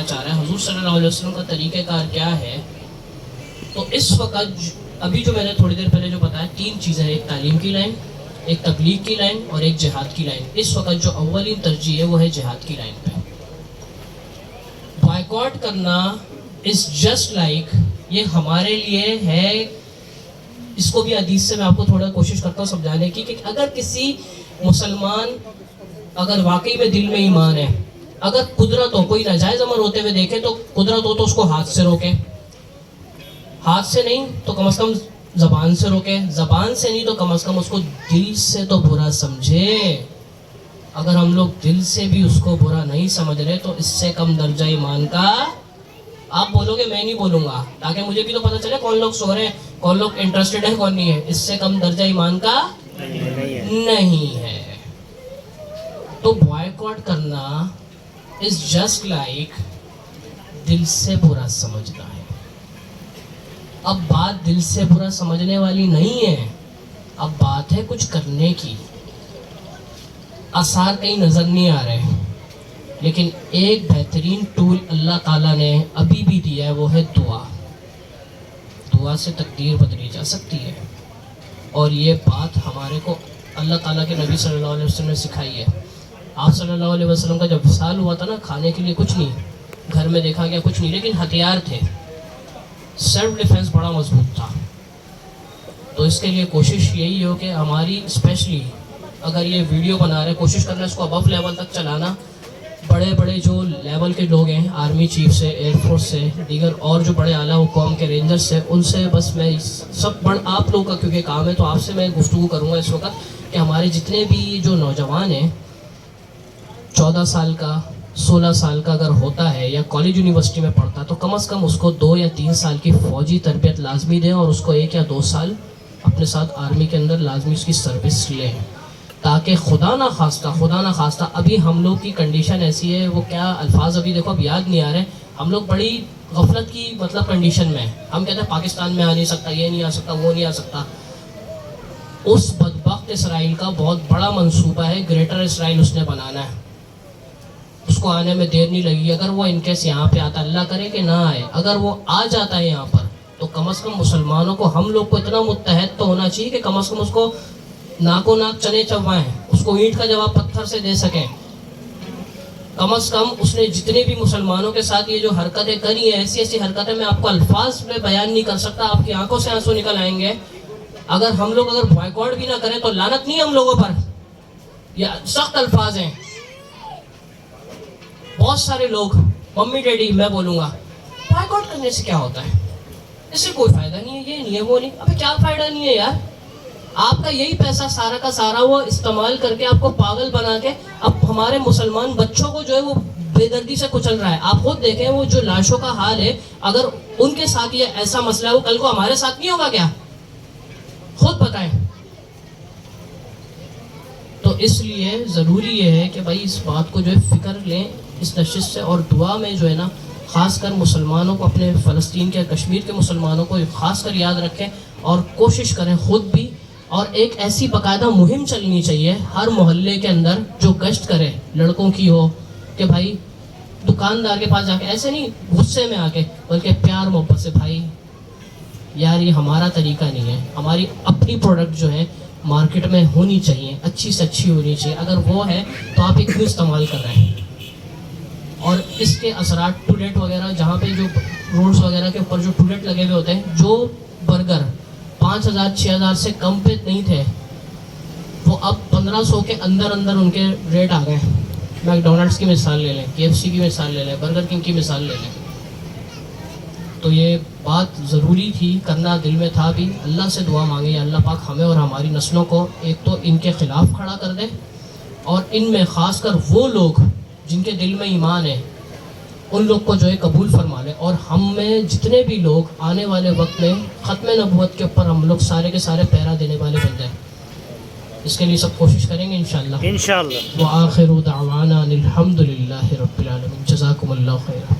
چاہ رہا ہے حضور صلی اللہ علیہ وسلم کا طریقہ کار کیا ہے. تو اس وقت ابھی جو میں نے تھوڑی دیر پہلے جو بتایا 3 چیزیں، ایک تعلیم کی لائن، ایک تبلیغ کی لائن اور ایک جہاد کی لائن. اس وقت جو اولین ترجیح ہے وہ ہے جہاد کی لائن پہ. بائیکاٹ کرنا از جسٹ لائک، یہ ہمارے لیے ہے، اس کو بھی حدیث سے میں آپ کو تھوڑا کوشش کرتا ہوں سمجھانے کی، کہ اگر کسی مسلمان اگر واقعی میں دل میں ایمان ہے، اگر قدرت ہو، کوئی ناجائز عمل ہوتے ہوئے دیکھے تو قدرت ہو تو اس کو ہاتھ سے روکے، ہاتھ سے نہیں تو کم از کم زبان سے روکے، زبان سے نہیں تو کم از کم اس کو دل سے تو برا سمجھے. اگر ہم لوگ دل سے بھی اس کو برا نہیں سمجھ رہے تو اس سے کم درجہ ایمان کا آپ بولو گے، میں نہیں بولوں گا تاکہ مجھے بھی تو پتہ چلے کون لوگ سو رہے ہیں، کون لوگ انٹرسٹڈ ہے، کون نہیں ہے. اس سے کم درجہ ایمان کا نہیں ہے. تو بائیکاٹ کرنا از جسٹ لائک دل سے برا سمجھنا ہے. اب بات دل سے برا سمجھنے والی نہیں ہے، اب بات ہے کچھ کرنے کی. آثار کہیں نظر نہیں آ رہے، لیکن ایک بہترین ٹول اللہ تعالیٰ نے ابھی بھی دیا ہے، وہ ہے دعا. دعا سے تقدیر بدلی جا سکتی ہے، اور یہ بات ہمارے کو اللہ تعالیٰ کے نبی صلی اللہ علیہ وسلم نے سکھائی ہے. آپ صلی اللہ علیہ وسلم کا جب وصال ہوا تھا نا، کھانے کے لیے کچھ نہیں، گھر میں دیکھا گیا کچھ نہیں، لیکن ہتھیار تھے، سیلف ڈیفenس بڑا مضبوط تھا. تو اس کے لیے کوشش یہی ہو کہ ہماری اسپیشلی اگر یہ ویڈیو بنا رہے، کوشش کرنا اس کو ابو لیول تک چلانا. بڑے بڑے جو لیول کے لوگ ہیں، آرمی چیف سے، ایئر فورس سے، دیگر اور جو بڑے اعلیٰ حکام کے رینجر سے، ان سے بس میں سب آپ لوگوں کا کیونکہ کام ہے تو آپ سے میں گفتگو کروں گا اس وقت کہ ہمارے جتنے بھی جو نوجوان ہیں، 14 سال کا 16 سال کا اگر ہوتا ہے یا کالج یونیورسٹی میں پڑھتا تو کم از کم اس کو 2 یا 3 سال کی فوجی تربیت لازمی دیں، اور اس کو 1 یا 2 سال اپنے ساتھ آرمی کے اندر لازمی اس کی سروس لیں، تاکہ خدا نہ خواستہ ابھی ہم لوگ کی کنڈیشن ایسی ہے، وہ کیا الفاظ ابھی دیکھو اب یاد نہیں آ رہے، ہم لوگ بڑی غفلت کی مطلب کنڈیشن میں ہیں. ہم کہتے ہیں پاکستان میں آ نہیں سکتا، یہ نہیں آ سکتا، وہ نہیں آ سکتا. اس بدبخت اسرائیل کا بہت بڑا منصوبہ ہے، گریٹر اسرائیل اس نے بنانا ہے. اس کو آنے میں دیر نہیں لگی. اگر وہ ان کیس یہاں پہ آتا، اللہ کرے کہ نہ آئے، اگر وہ آ جاتا ہے یہاں پر تو کم از کم مسلمانوں کو، ہم لوگ کو اتنا متحد تو ہونا چاہیے کہ کم از کم اس کو ناکو ناک چنے چوائیں، اس کو اینٹ کا جواب پتھر سے دے سکیں. کم از کم اس نے جتنے بھی مسلمانوں کے ساتھ یہ جو حرکتیں کری ہیں، ایسی ایسی حرکتیں میں آپ کو الفاظ میں بیان نہیں کر سکتا، آپ کی آنکھوں سے آنسو نکل آئیں گے. اگر ہم لوگ بائیکاٹ بھی نہ کریں تو لعنت نہیں ہم لوگوں پر، یہ سخت الفاظ ہیں. بہت سارے لوگ، ممی ڈیڈی میں بولوں گا، بائیکاٹ کرنے سے کیا ہوتا ہے، اس سے کوئی فائدہ نہیں ہے، یہ نہیں ہے، وہ نہیں. ابھی کیا فائدہ نہیں ہے یار، آپ کا یہی پیسہ سارا کا سارا وہ استعمال کر کے آپ کو پاگل بنا کے اب ہمارے مسلمان بچوں کو جو ہے وہ بے دردی سے کچل رہا ہے. آپ خود دیکھیں وہ جو لاشوں کا حال ہے، اگر ان کے ساتھ یہ ایسا مسئلہ ہے، وہ کل کو ہمارے ساتھ نہیں ہوگا کیا؟ خود بتائیں. تو اس لیے ضروری یہ ہے کہ بھائی اس بات کو جو ہے فکر لیں اس نشست سے، اور دعا میں جو ہے نا خاص کر مسلمانوں کو، اپنے فلسطین کے، کشمیر کے مسلمانوں کو خاص کر یاد رکھیں، اور کوشش کریں خود بھی. اور ایک ایسی باقاعدہ مہم چلنی چاہیے ہر محلے کے اندر جو گشت کرے، لڑکوں کی ہو، کہ بھائی دکاندار کے پاس جا کے ایسے نہیں غصے میں آ کے، بلکہ پیار محبت سے، بھائی یار یہ ہمارا طریقہ نہیں ہے، ہماری اپنی پروڈکٹ جو ہے مارکیٹ میں ہونی چاہیے، اچھی سے اچھی ہونی چاہیے. اگر وہ ہے تو آپ یہ کیوں استعمال کر رہے ہیں؟ اور اس کے اثرات ٹولیٹ وغیرہ، جہاں پہ جو روڈز وغیرہ کے اوپر جو ٹولیٹ لگے ہوئے ہوتے ہیں، جو برگر 5,000 6,000 سے کم پہ نہیں تھے، وہ اب 1,500 کے اندر ان کے ریٹ آ گئے. میک ڈونلڈس کی مثال لے لیں، KFC کی مثال لے لیں، برگر کنگ کی مثال لے لیں. تو یہ بات ضروری تھی، کرنا دل میں تھا بھی. اللہ سے دعا مانگے یا اللہ پاک ہمیں اور ہماری نسلوں کو ایک تو ان کے خلاف کھڑا کر دے، اور ان میں خاص کر وہ لوگ جن کے دل میں ایمان ہے ان لوگ کو جو ہے قبول فرما لے. اور ہم میں جتنے بھی لوگ آنے والے وقت میں ختم نبوت کے اوپر ہم لوگ سارے کے سارے پہرا دینے والے بن جائیں. اس کے لیے سب کوشش کریں گے انشاءاللہ. انشاءاللہ. وآخر دعوانا الحمد للہ رب العالمین. جزاکم اللہ خیر.